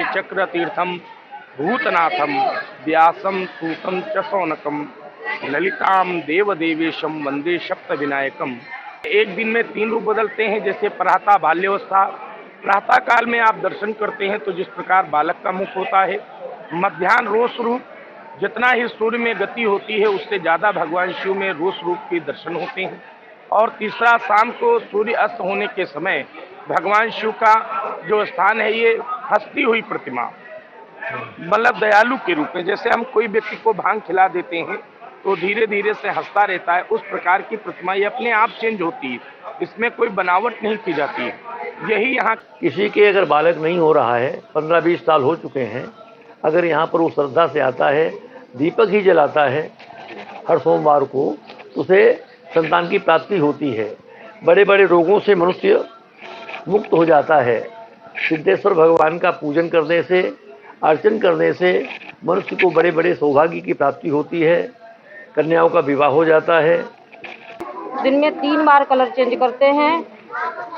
चक्र तीर्थम भूतनाथम व्यासम सूतम च शौनकम ललिताम देवदेवेशम वंदे सप्त विनायकम। एक दिन में 3 रूप बदलते हैं। जैसे प्रातः बाल्यावस्था, प्रातः काल में आप दर्शन करते हैं तो जिस प्रकार बालक का मुख होता है, मध्याह्न रोष रूप, जितना ही सूर्य में गति होती है उससे ज़्यादा भगवान शिव में रोष रूप के दर्शन होते हैं। और तीसरा शाम को सूर्य अस्त होने के समय भगवान शिव का जो स्थान है ये हंसती हुई प्रतिमा, मतलब दयालु के रूप में। जैसे हम कोई व्यक्ति को भांग खिला देते हैं तो धीरे धीरे से हंसता रहता है, उस प्रकार की प्रतिमा ये अपने आप चेंज होती है, इसमें कोई बनावट नहीं की जाती है। यही यहाँ किसी के अगर बालक नहीं हो रहा है, 15-20 साल हो चुके हैं, अगर यहाँ पर वो श्रद्धा से आता है, दीपक ही जलाता है हर सोमवार को, तो उसे संतान की प्राप्ति होती है। बड़े बड़े रोगों से मनुष्य मुक्त हो जाता है। सिद्धेश्वर भगवान का पूजन करने से, अर्चन करने से मनुष्य को बड़े बड़े सौभाग्य की प्राप्ति होती है, कन्याओं का विवाह हो जाता है। दिन में 3 बार कलर चेंज करते हैं।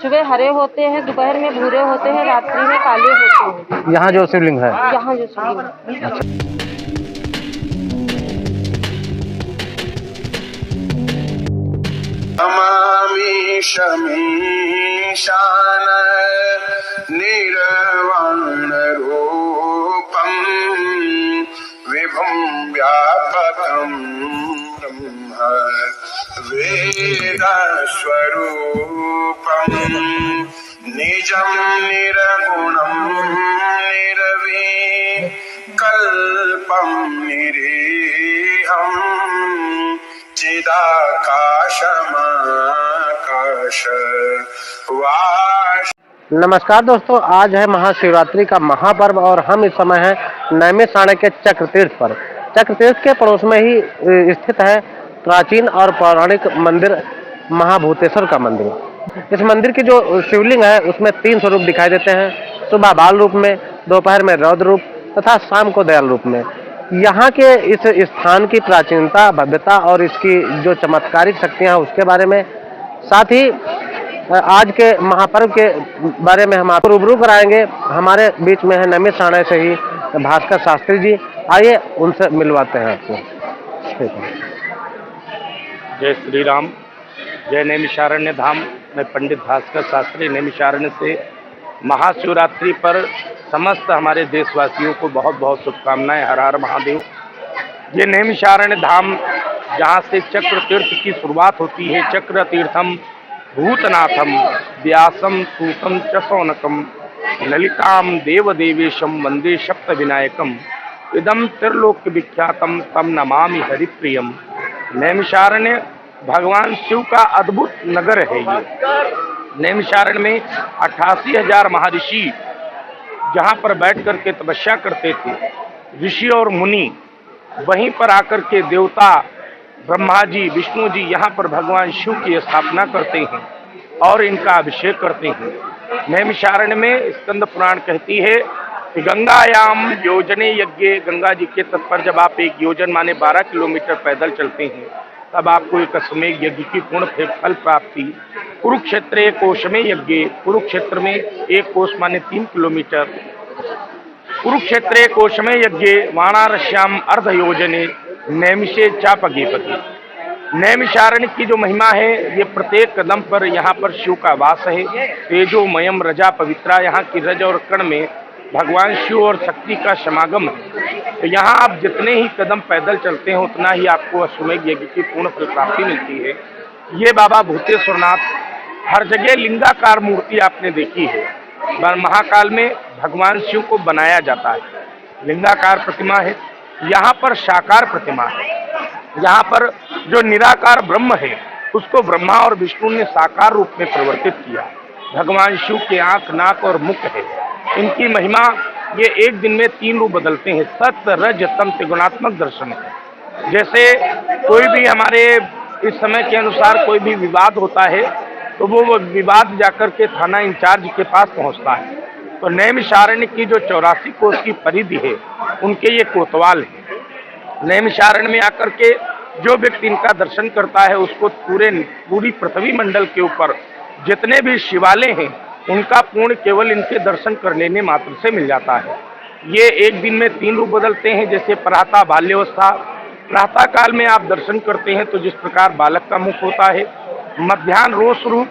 सुबह हरे होते हैं, दोपहर में भूरे होते हैं, रात्रि में काले होते हैं। यहाँ जो शिवलिंग है, यहाँ जो शिवलिंग है। नमामि शमीशान निर्वाण रूपम विभुं व्यापकं ब्रह्म वेद स्वरूपं निजं निर्गुणं निर्विकल्पं निरीहं चिदाकाशमाकाश वाश। नमस्कार दोस्तों, आज है महाशिवरात्रि का महापर्व और हम इस समय हैं नैमिषारण्य के चक्र तीर्थ पर। चक्र तीर्थ के पड़ोस में ही स्थित है प्राचीन और पौराणिक मंदिर महाभूतेश्वर का मंदिर। इस मंदिर की जो शिवलिंग है उसमें 3 स्वरूप दिखाई देते हैं, सुबह बाल रूप में, दोपहर में रौद्र रूप तथा शाम को दयाल रूप में। यहाँ के इस स्थान की प्राचीनता, भव्यता और इसकी जो चमत्कारिक शक्तियाँ हैं उसके बारे में, साथ ही आज के महापर्व के बारे में हम आपको रूबरू कराएंगे। हमारे बीच में है नैमिषारण्य से ही भास्कर शास्त्री जी, आइए उनसे मिलवाते हैं आपको। जय श्री राम, जय नैमिषारण्य धाम। मैं पंडित भास्कर शास्त्री नैमिषारण्य से महाशिवरात्रि पर समस्त हमारे देशवासियों को बहुत बहुत शुभकामनाएं। हर हर महादेव। ये नैमिषारण्य धाम जहाँ से चक्र तीर्थ की शुरुआत होती है। चक्र तीर्थम भूतनाथम व्यासम सूतम च शौनकम ललिताम देवदेवेशम वंदे सप्त विनायकम। इदम त्रिलोक विख्यातम तम नमामि हरिप्रियम। नैमिषारण्य भगवान शिव का अद्भुत नगर है। ये नैमिषारण्य में 88,000 महर्षि जहाँ पर बैठ करके तपस्या करते थे, ऋषि और मुनि, वहीं पर आकर के देवता ब्रह्मा जी, विष्णु जी यहाँ पर भगवान शिव की स्थापना करते हैं और इनका अभिषेक करते हैं। नैमिषारण्य में स्कंद पुराण कहती है कि गंगायाम योजने यज्ञ, गंगा जी के तट पर जब आप एक योजन माने 12 किलोमीटर पैदल चलते हैं तब आपको एक अश्वमेध यज्ञ की पूर्ण फल प्राप्ति। कुरुक्षेत्र कोशमे यज्ञ, कुरुक्षेत्र में 1 कोश माने 3 किलोमीटर। कुरुक्षेत्रे कोशमे यज्ञ वाणारस्याम अर्ध योजने नैमिषे चापगे पति। नैमिषारण्य की जो महिमा है, ये प्रत्येक कदम पर यहाँ पर शिव का वास है। तेजोमयम रजा पवित्रा, यहाँ की रज और कण में भगवान शिव और शक्ति का समागम है। तो यहाँ आप जितने ही कदम पैदल चलते हैं उतना ही आपको अश्वमेध यज्ञ की पूर्ण फल प्राप्ति मिलती है। ये बाबा भूतेश्वरनाथ हर जगह लिंगाकार मूर्ति आपने देखी है। महाकाल में भगवान शिव को बनाया जाता है, लिंगाकार प्रतिमा है। यहाँ पर साकार प्रतिमा है। यहाँ पर जो निराकार ब्रह्म है उसको ब्रह्मा और विष्णु ने साकार रूप में परिवर्तित किया। भगवान शिव के आंख, नाक और मुख है। इनकी महिमा, ये एक दिन में 3 रूप बदलते हैं। सत्य, रज, तम त्रिगुणात्मक दर्शन है। जैसे कोई भी हमारे इस समय के अनुसार कोई भी विवाद होता है तो वो विवाद जाकर के थाना इंचार्ज के पास पहुंचता है। तो नैमिषारण्य की जो 84 कोस की परिधि है उनके ये कोतवाल है। नैमिषारण्य में आकर के जो व्यक्ति इनका दर्शन करता है उसको पूरी पृथ्वी मंडल के ऊपर जितने भी शिवालय हैं उनका पूर्ण केवल इनके दर्शन कर लेने मात्र से मिल जाता है। ये एक दिन में 3 रूप बदलते हैं, जैसे प्रातः बाल्यावस्था, प्रातः काल में आप दर्शन करते हैं तो जिस प्रकार बालक का मुख होता है, मध्याह्न रोष रूप,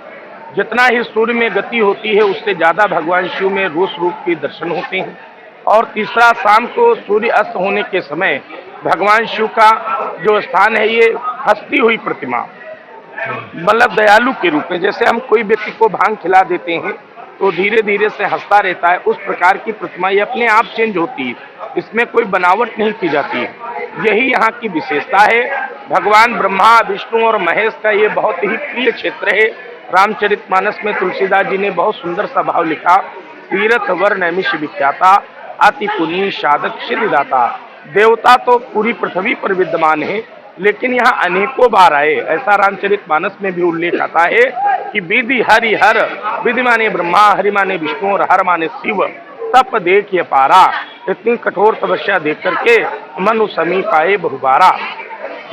जितना ही सूर्य में गति होती है उससे ज़्यादा भगवान शिव में रोष रूप के दर्शन होते हैं, और तीसरा शाम को सूर्य अस्त होने के समय भगवान शिव का जो स्थान है ये हंसती हुई प्रतिमा, मतलब दयालु के रूप में, जैसे हम कोई व्यक्ति को भांग खिला देते हैं तो धीरे धीरे से हंसता रहता है, उस प्रकार की प्रतिमा ये अपने आप चेंज होती है, इसमें कोई बनावट नहीं की जाती है। यही यहाँ की विशेषता है। भगवान ब्रह्मा, विष्णु और महेश का ये बहुत ही प्रिय क्षेत्र है। रामचरितमानस में तुलसीदास जी ने बहुत सुंदर सा भाव लिखा, तीर्थ वर नैमिष विख्याता, अति पुनीत साधक सिद्धिदाता। देवता तो पूरी पृथ्वी पर विद्यमान है, लेकिन यहाँ अनेकों बार आए, ऐसा रामचरितमानस में भी उल्लेख आता है कि विधि हरि हर, विधि माने ब्रह्मा, हरि माने विष्णु और हर माने शिव, तप देख ये पारा, इतनी कठोर तपस्या देख करके मनु समीप आए बहुबारा।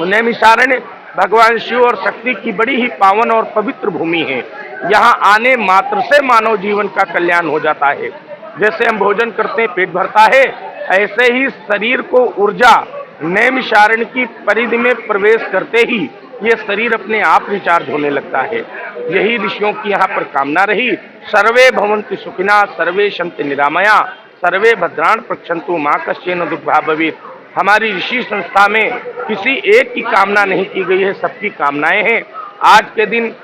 नैमिषारण्य भगवान शिव और शक्ति की बड़ी ही पावन और पवित्र भूमि है। यहाँ आने मात्र से मानव जीवन का कल्याण हो जाता है। जैसे हम भोजन करते हैं पेट भरता है, ऐसे ही शरीर को ऊर्जा नैमिषारण्य की परिधि में प्रवेश करते ही ये शरीर अपने आप रिचार्ज होने लगता है। यही ऋषियों की यहाँ पर कामना रही, सर्वे भवन्तु सुखिना, सर्वे सन्तु निरामया, सर्वे भद्राण पश्यन्तु मा कश्चिन दुःखभाग् भवेत्। हमारी ऋषि संस्था में किसी एक की कामना नहीं की गई है, सबकी कामनाएं हैं। आज के दिन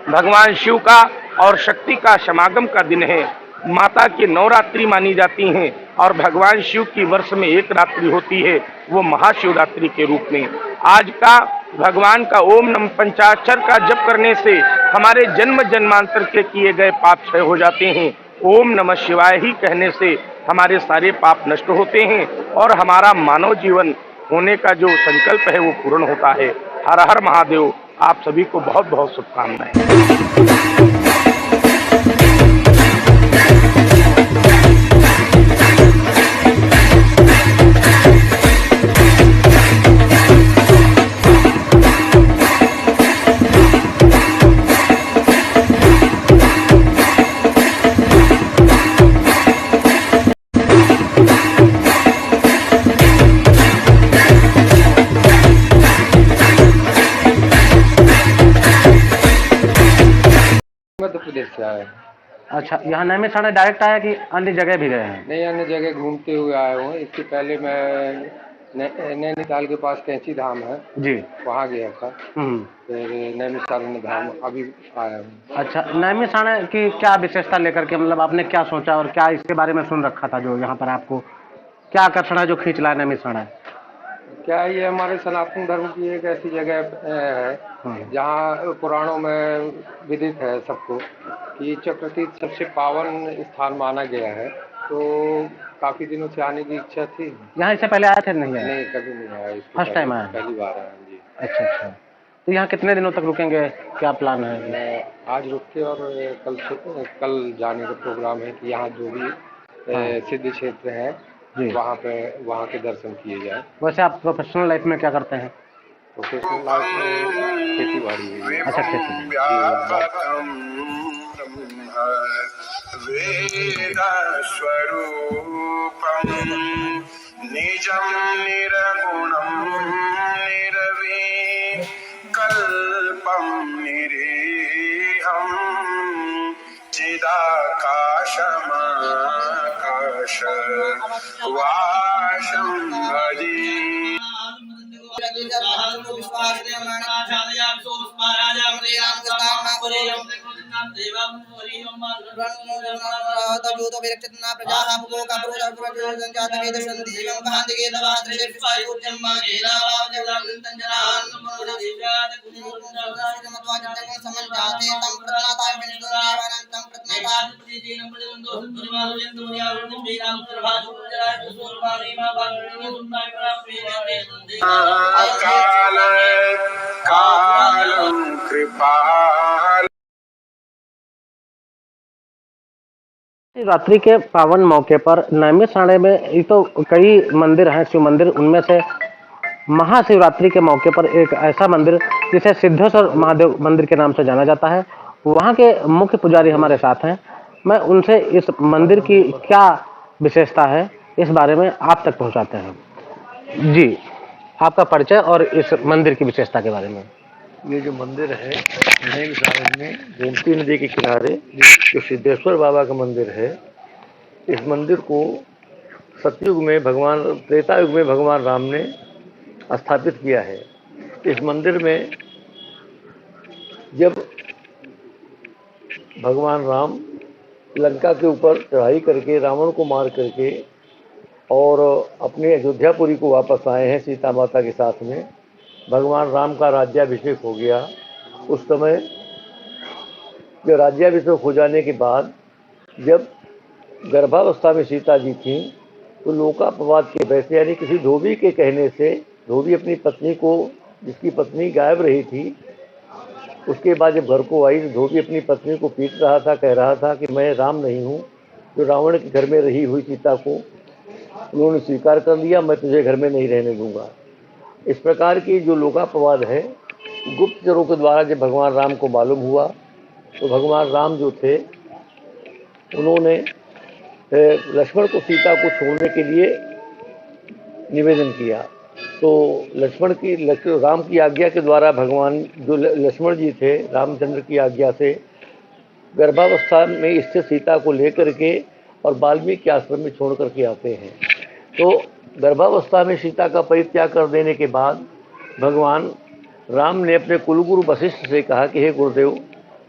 भगवान शिव का और शक्ति का समागम का दिन है। माता की नवरात्रि मानी जाती हैं और भगवान शिव की वर्ष में एक रात्रि होती है, वो महाशिवरात्रि के रूप में। आज का भगवान का ओम नमः पंचाक्षर का जप करने से हमारे जन्म जन्मांतर के किए गए पाप क्षय हो जाते हैं। ओम नमः शिवाय ही कहने से हमारे सारे पाप नष्ट होते हैं और हमारा मानव जीवन होने का जो संकल्प है वो पूर्ण होता है। हर हर महादेव। आप सभी को बहुत बहुत शुभकामनाएं। मध्य प्रदेश से आए हैं। अच्छा, यहाँ नैमिषारण्य डायरेक्ट आया कि अन्य जगह भी गए हैं? नहीं, अन्य जगह घूमते हुए आए हुए। इससे पहले मैं नैनीताल के पास कैंची धाम है जी, वहाँ गया था। फिर नैमिषारण्य धाम अभी आया हूँ। अच्छा, नैमिषारण्य की क्या विशेषता लेकर के, मतलब आपने क्या सोचा और क्या इसके बारे में सुन रखा था, जो यहाँ पर आपको क्या आकर्षण है जो खींच लाया नैमिषारण्य? क्या ये हमारे सनातन धर्म की एक ऐसी जगह है जहाँ पुराणों में विदित है सबको कि चक्रतीर्थ सबसे पावन स्थान माना गया है। तो काफी दिनों से आने की इच्छा थी। यहाँ इससे पहले आए थे? नहीं आए? नहीं, कभी नहीं आया। फर्स्ट टाइम आया? पहली बार आया जी। अच्छा अच्छा, तो यहाँ कितने दिनों तक रुकेंगे, क्या प्लान है? मैं आज रुक के और कल जाने का प्रोग्राम है कि यहाँ जो भी सिद्ध क्षेत्र है वहाँ के दर्शन किए जाए। वैसे आप प्रोफेशनल लाइफ में क्या करते हैं? प्रोफेशनल लाइफ में खेती बाड़ी है। अच्छा, खेती। वेदस्वरूपं निजं निर्गुणं निर्विकल्पं निरीहं चिदाकाशमाकाशवासं भजे। कालं कृपाल। रात्रि के पावन मौके पर नैमिषारण्य में ये तो कई मंदिर हैं, शिव मंदिर, उनमें से महाशिवरात्रि के मौके पर एक ऐसा मंदिर जिसे सिद्धेश्वर महादेव मंदिर के नाम से जाना जाता है, वहाँ के मुख्य पुजारी हमारे साथ हैं। मैं उनसे इस मंदिर की क्या विशेषता है इस बारे में आप तक पहुँचाते हैं। जी, आपका परिचय और इस मंदिर की विशेषता के बारे में। ये जो मंदिर है नई सारण में गोमती नदी के किनारे जो सिद्धेश्वर बाबा का मंदिर है, इस मंदिर को सतयुग में त्रेता युग में भगवान राम ने स्थापित किया है। इस मंदिर में जब भगवान राम लंका के ऊपर चढ़ाई करके रावण को मार करके और अपने अयोध्यापुरी को वापस आए हैं सीता माता के साथ में, भगवान राम का राज्याभिषेक हो गया। उस समय जो राज्याभिषेक हो जाने के बाद जब गर्भावस्था में सीता जी थीं, तो लोकापवाद के वैसे यानी किसी धोबी के कहने से, धोबी अपनी पत्नी को, जिसकी पत्नी गायब रही थी, उसके बाद जब घर को आई तो धोबी अपनी पत्नी को पीट रहा था, कह रहा था कि मैं राम नहीं हूँ, जो रावण के घर में रही हुई सीता को उन्होंने स्वीकार कर लिया, मैं तुझे घर में नहीं रहने दूंगा। इस प्रकार की जो लोकापवाद है, गुप्तचरों के द्वारा जब भगवान राम को मालूम हुआ तो भगवान राम जो थे उन्होंने लक्ष्मण को सीता को छोड़ने के लिए निवेदन किया। तो राम की आज्ञा के द्वारा भगवान जो लक्ष्मण जी थे, रामचंद्र की आज्ञा से गर्भावस्था में स्थित सीता को लेकर के और वाल्मीकि आश्रम में छोड़ करके आते हैं। तो गर्भावस्था में सीता का परित्याग कर देने के बाद भगवान राम ने अपने कुलगुरु वशिष्ठ से कहा कि हे गुरुदेव,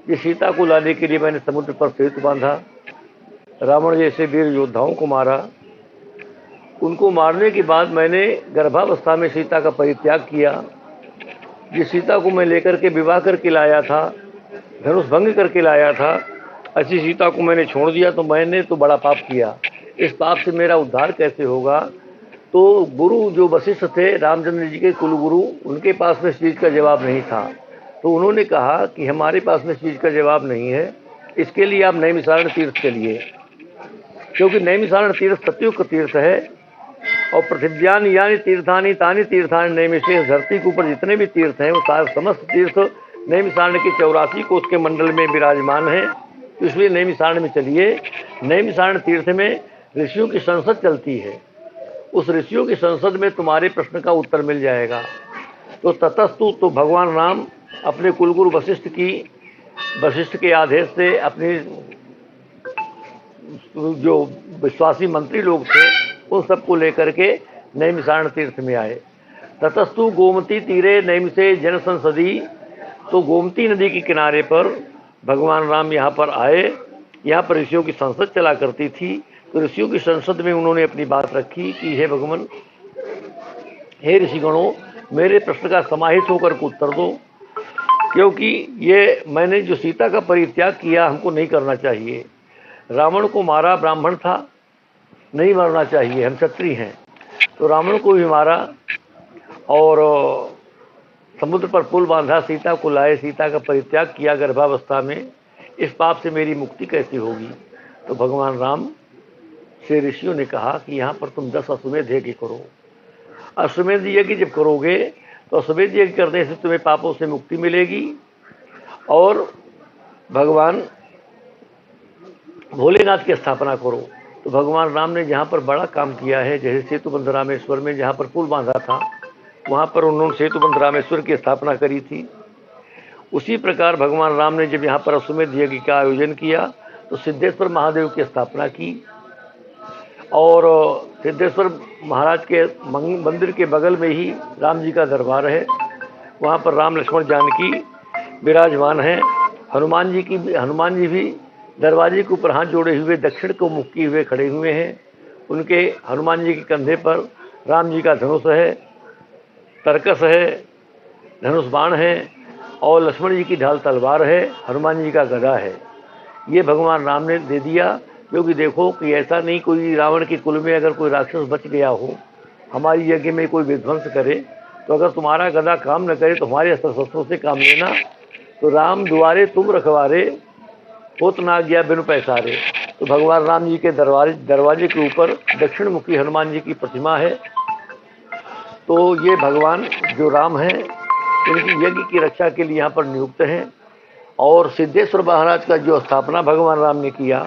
ये सीता को लाने के लिए मैंने समुद्र पर सेतु बांधा, रावण जैसे वीर योद्धाओं को मारा, उनको मारने के बाद मैंने गर्भावस्था में सीता का परित्याग किया। जिस सीता को मैं लेकर के विवाह करके लाया था, धनुष भंग करके लाया था, ऐसी सीता को मैंने छोड़ दिया, तो मैंने तो बड़ा पाप किया। इस पाप से मेरा उद्धार कैसे होगा? तो गुरु जो वशिष्ठ थे, रामचंद्र जी के कुलगुरु, उनके पास में इस चीज़ का जवाब नहीं था। तो उन्होंने कहा कि हमारे पास में इस चीज़ का जवाब नहीं है, इसके लिए आप नैमिषारण्य तीर्थ चलिए, क्योंकि नैमिषारण्य तीर्थ सतयुग का तीर्थ है। और पृथिव्यानि यानि तीर्थानि तानि तीर्थानि नैमिषे, धरती के ऊपर जितने भी तीर्थ हैं वो सारे समस्त तीर्थ नैमिषारण्य के 84 कोष के मंडल में विराजमान हैं। तो इसलिए नैमिषारण्य में चलिए। नैमिषारण्य तीर्थ में ऋषियों की संसद चलती है, उस ऋषियों की संसद में तुम्हारे प्रश्न का उत्तर मिल जाएगा। तो ततस्तु, तो भगवान राम अपने कुलगुरु वशिष्ठ के आदेश से अपनी जो विश्वासी मंत्री लोग थे उन सबको लेकर के नैमिषारण्य तीर्थ में आए। ततस्तु गोमती तीरे नैमिषे जन संसदी, तो गोमती नदी के किनारे पर भगवान राम यहाँ पर आए। यहाँ पर ऋषियों की संसद चला करती थी। तो ऋषियों की संसद में उन्होंने अपनी बात रखी कि हे भगवान, हे ऋषिगणों, मेरे प्रश्न का समाहित होकर के उत्तर दो, क्योंकि ये मैंने जो सीता का परित्याग किया हमको नहीं करना चाहिए। रावण को मारा, ब्राह्मण था, नहीं मरना चाहिए, हम क्षत्रिय हैं। तो रावण को भी मारा और समुद्र पर पुल बांधा, सीता को लाए, सीता का परित्याग किया गर्भावस्था में। इस पाप से मेरी मुक्ति कैसे होगी? तो भगवान राम से ऋषियों ने कहा कि यहाँ पर तुम 10 अश्वमेध यज्ञ करो। अश्वमेध यज्ञ जब करोगे तो अश्वमेध यज्ञ करने से तुम्हें पापों से मुक्ति मिलेगी और भगवान भोलेनाथ की स्थापना करो। तो भगवान राम ने जहाँ पर बड़ा काम किया है, जैसे सेतुबंध रामेश्वर में जहाँ पर पुल बांधा था, वहाँ पर उन्होंने सेतुबंध रामेश्वर की स्थापना करी थी। उसी प्रकार भगवान राम ने जब यहाँ पर अश्वमेध यज्ञ का आयोजन किया तो सिद्धेश्वर महादेव की स्थापना की। और सिद्धेश्वर महाराज के मंदिर के बगल में ही राम जी का दरबार है, वहाँ पर राम लक्ष्मण जानकी विराजमान हैं। हनुमान जी भी दरवाजे के ऊपर हाथ जोड़े हुए दक्षिण को मुख किए हुए खड़े हुए हैं। उनके हनुमान जी के कंधे पर राम जी का धनुष है, तरकस है, धनुष बाण है और लक्ष्मण जी की ढाल तलवार है, हनुमान जी का गदा है। ये भगवान राम ने दे दिया, क्योंकि देखो कि ऐसा नहीं कोई रावण के कुल में अगर कोई राक्षस बच गया हो, हमारी यज्ञ में कोई विध्वंस करे, तो अगर तुम्हारा गदा काम न करे तो हमारे अस्त्र शस्त्रों से काम लेना। तो राम दुआरे तुम रखवारे, होत ना गया बिनु पैसारे। तो भगवान राम जी के दरवाजे के ऊपर दक्षिण मुखी हनुमान जी की प्रतिमा है। तो ये भगवान जो राम हैं इनकी यज्ञ की रक्षा के लिए यहाँ पर नियुक्त हैं। और सिद्धेश्वर महाराज का जो स्थापना भगवान राम ने किया,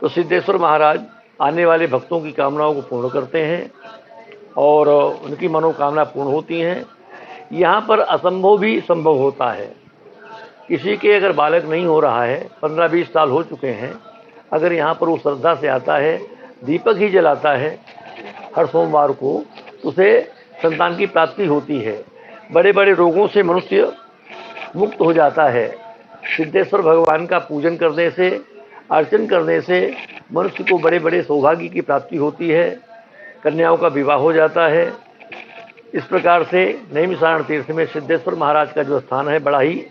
तो सिद्धेश्वर महाराज आने वाले भक्तों की कामनाओं को पूर्ण करते हैं और उनकी मनोकामना पूर्ण होती हैं। यहाँ पर असंभव भी संभव होता है। किसी के अगर बालक नहीं हो रहा है, 15-20 साल हो चुके हैं, अगर यहाँ पर वो श्रद्धा से आता है, दीपक ही जलाता है हर सोमवार को, तो उसे संतान की प्राप्ति होती है। बड़े बड़े रोगों से मनुष्य मुक्त हो जाता है। सिद्धेश्वर भगवान का पूजन करने से, अर्चन करने से मनुष्य को बड़े बड़े सौभाग्य की प्राप्ति होती है, कन्याओं का विवाह हो जाता है। इस प्रकार से नैमिषारण तीर्थ में सिद्धेश्वर महाराज का जो स्थान है बड़ा ही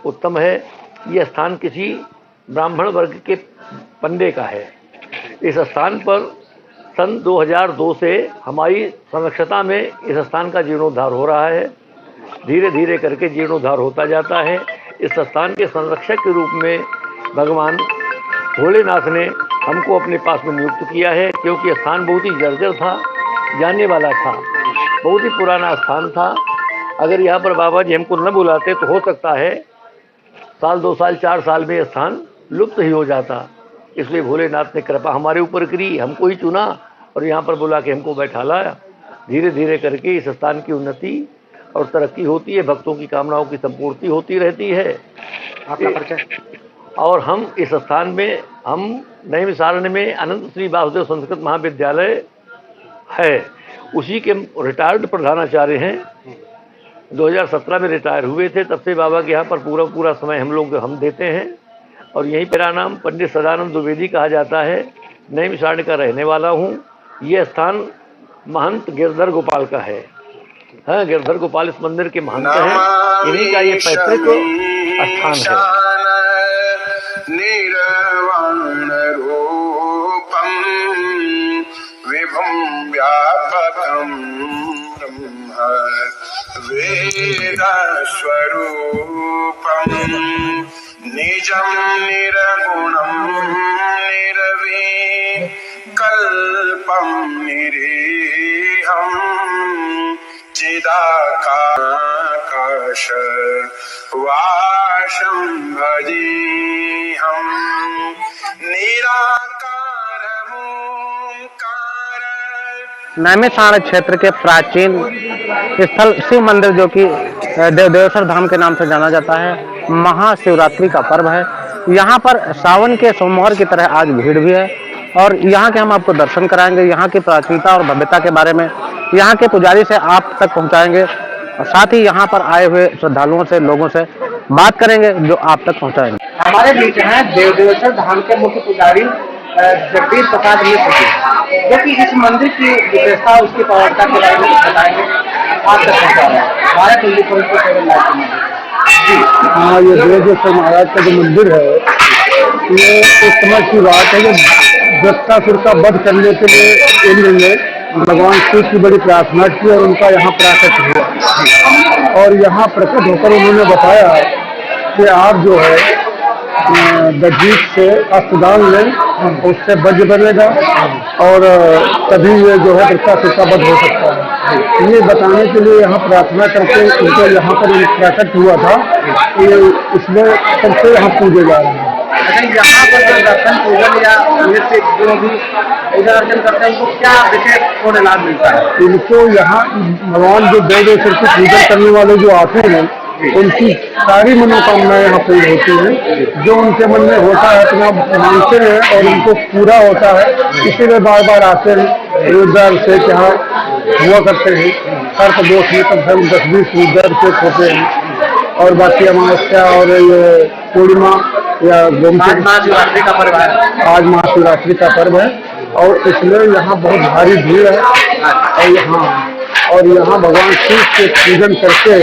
उत्तम है। यह स्थान किसी ब्राह्मण वर्ग के पंडे का है। इस स्थान पर सन 2002 से हमारी संरक्षता में इस स्थान का जीर्णोद्धार हो रहा है। धीरे धीरे करके जीर्णोद्धार होता जाता है। इस स्थान के संरक्षक के रूप में भगवान भोलेनाथ ने हमको अपने पास में नियुक्त किया है, क्योंकि स्थान बहुत ही जर्जर था, जाने वाला था, बहुत ही पुराना स्थान था। अगर यहाँ पर बाबा जी हमको न बुलाते तो हो सकता है साल 2 साल 4 साल में स्थान लुप्त ही हो जाता। इसलिए भोलेनाथ ने कृपा हमारे ऊपर करी, हमको ही चुना और यहाँ पर बुला के हमको बैठा लाया। धीरे धीरे करके इस स्थान की उन्नति और तरक्की होती है, भक्तों की कामनाओं की संपूर्ति होती रहती है। आपका परिचय? और हम इस स्थान में, हम नैमिषारण्य में अनंत श्री वासुदेव संस्कृत महाविद्यालय है, उसी के रिटायर्ड प्रधानाचार्य हैं। 2017 में रिटायर हुए थे, तब से बाबा के यहाँ पर पूरा समय हम देते हैं। और यहीं मेरा नाम पंडित सदानंद द्विवेदी कहा जाता है। नैमिषारण्य का रहने वाला हूँ। यह स्थान महंत गिरधर गोपाल का है। हाँ, गिरधर गोपाल इस मंदिर के महंत हैं। इन्हीं का ये पैतृक स्थान है। निर्वाण रूपम विभुम व्यापकम ब्रह्म वेद स्वरूपम निजम निर्गुणम निर्विकल्पम निरीहम चिदाकाश वाशं भजेऽहं निराकारमोंकार। नैमिषारण्य क्षेत्र के प्राचीन स्थल शिव मंदिर, जो कि देवेश्वर धाम के नाम से जाना जाता है, महाशिवरात्रि का पर्व है। यहाँ पर सावन के सोमवार की तरह आज भीड़ भी है और यहाँ के हम आपको दर्शन कराएंगे। यहाँ की प्राचीनता और भव्यता के बारे में यहाँ के पुजारी से आप तक पहुँचाएंगे और साथ ही यहाँ पर आए हुए श्रद्धालुओं से, लोगों से बात करेंगे जो आप तक पहुँचाएंगे। हमारे बीच हैं देवेश्वर धाम के मुख्य पुजारी जगदीश प्रसाद मिश्र जी, जो कि इस मंदिर की विशेषता, उसकी पवित्रता के बारे में बताएंगे, आप तक पहुँचा रहे हैं। हमारे जी, हाँ, ये देवेश्वर महाराज का जो मंदिर है, ये उस समय की बात है जब दत्तासुर का वध करने के लिए इंद्र ने भगवान शिव की बड़ी प्रार्थना की और उनका यहाँ प्रकट हुआ। और यहाँ प्रकट होकर उन्होंने बताया कि आप जो है दजीत से अस्तदान लें, उससे वज्र बनेगा और तभी ये जो है दत्तासुर का वध हो सकता है। ये बताने के लिए यहाँ प्रार्थना करके उनको यहाँ पर प्रकट हुआ था, इसलिए सबसे यहाँ पूजे जा रहे हैं। यहाँ पर जो दर्शन पूजन या जो भी पूजा अर्चन करते हैं उनको क्या विशेष और लाभ मिलता है? इनको यहाँ भगवान जो देवेश्वर की पूजा करने वाले जो आते हैं, उनकी सारी मनोकामनाएं यहाँ पूरी होती हैं। जो उनके मन में होता है अपना मांगते हैं और उनको पूरा होता है, इसीलिए बार बार आते हैं। रुद्राभिषेक यहाँ हुआ करते हैं, सर्प दोष में कम से कम 10-20 रुद्राभिषेक होते हैं। और बाकी अमावस्या और ये पूर्णिमा या महाशिवरात्रि का पर्व है, आज महाशिवरात्रि का पर्व है और इसलिए यहाँ बहुत भारी भीड़ है। और यहाँ भगवान शिव के पूजन करके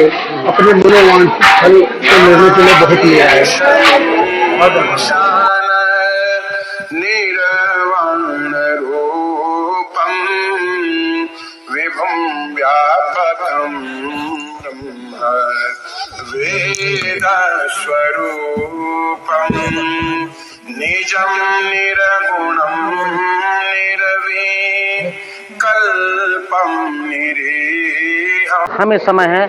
अपने मनोवांछित फल को लेने के लिए बहुत ही आए हैं। निर्वाण रूपम विभुम व्यापकम ब्रह्म वेद स्वरूपम निजम निर्गुणम निर्विकल्पम निरीहम हम इस समय हैं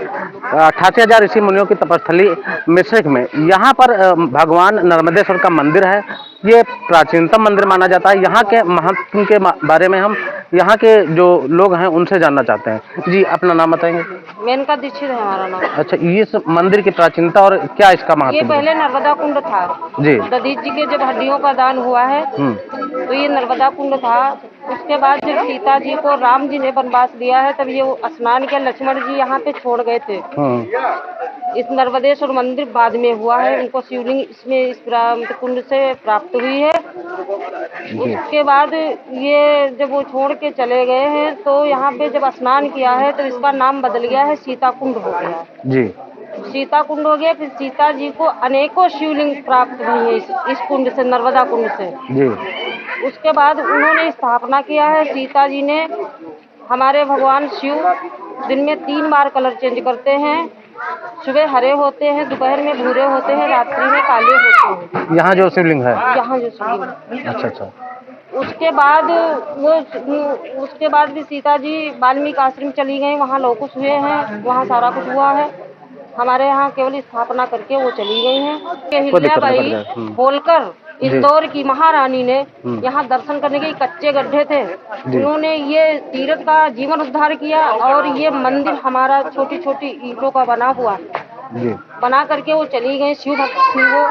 88,000 ऋषि मुनियों की तपस्थली मिश्रिक में। यहाँ पर भगवान नर्मदेश्वर का मंदिर है। ये प्राचीनतम मंदिर माना जाता है। यहाँ के महत्व के बारे में हम यहाँ के जो लोग हैं उनसे जानना चाहते हैं। जी, अपना नाम बताएंगे? मेनका दीक्षित है हमारा नाम। अच्छा, इस मंदिर की प्राचीनता और क्या इसका महत्व? ये पहले नर्मदा कुंड था जी। दधीच जी के जब हड्डियों का दान हुआ है तो ये नर्मदा कुंड था। उसके बाद जब सीता जी को राम जी ने वनवास दिया है तब ये स्नान किया, लक्ष्मण जी यहाँ पे छोड़ गए थे। इस नर्मदेश्वर मंदिर बाद में हुआ है, उनको शिवलिंग इसमें इस कुंड से प्राप्त हुई है। उसके बाद ये जब वो छोड़ के चले गए हैं तो यहाँ पे जब स्नान किया है तो इसका नाम बदल गया है, सीता कुंड हो गया जी। सीता कुंड हो गया। फिर सीता जी को अनेकों शिवलिंग प्राप्त हुई है इस कुंड से, नर्मदा कुंड से जी। उसके बाद उन्होंने स्थापना किया है। सीता जी ने, हमारे भगवान शिव दिन में 3 बार कलर चेंज करते हैं। सुबह हरे होते हैं, दोपहर में भूरे होते हैं, रात्रि में काले होते हैं। यहाँ जो शिवलिंग है? यहाँ जो शिवलिंग है। अच्छा अच्छा। उसके बाद भी सीता जी वाल्मीकि आश्रम चली गई, वहाँ लौकुश हुए हैं, वहाँ सारा कुछ हुआ है। हमारे यहाँ केवल स्थापना करके वो चली गई हैं। अहिल्याबाई होलकर इंदौर की महारानी ने यहाँ दर्शन करने के कच्चे गड्ढे थे, उन्होंने ये तीर्थ का जीवन उद्धार किया और ये मंदिर हमारा छोटी छोटी ईंटों का बना हुआ है, बना करके वो चली गई। शिव भक्त थी वो,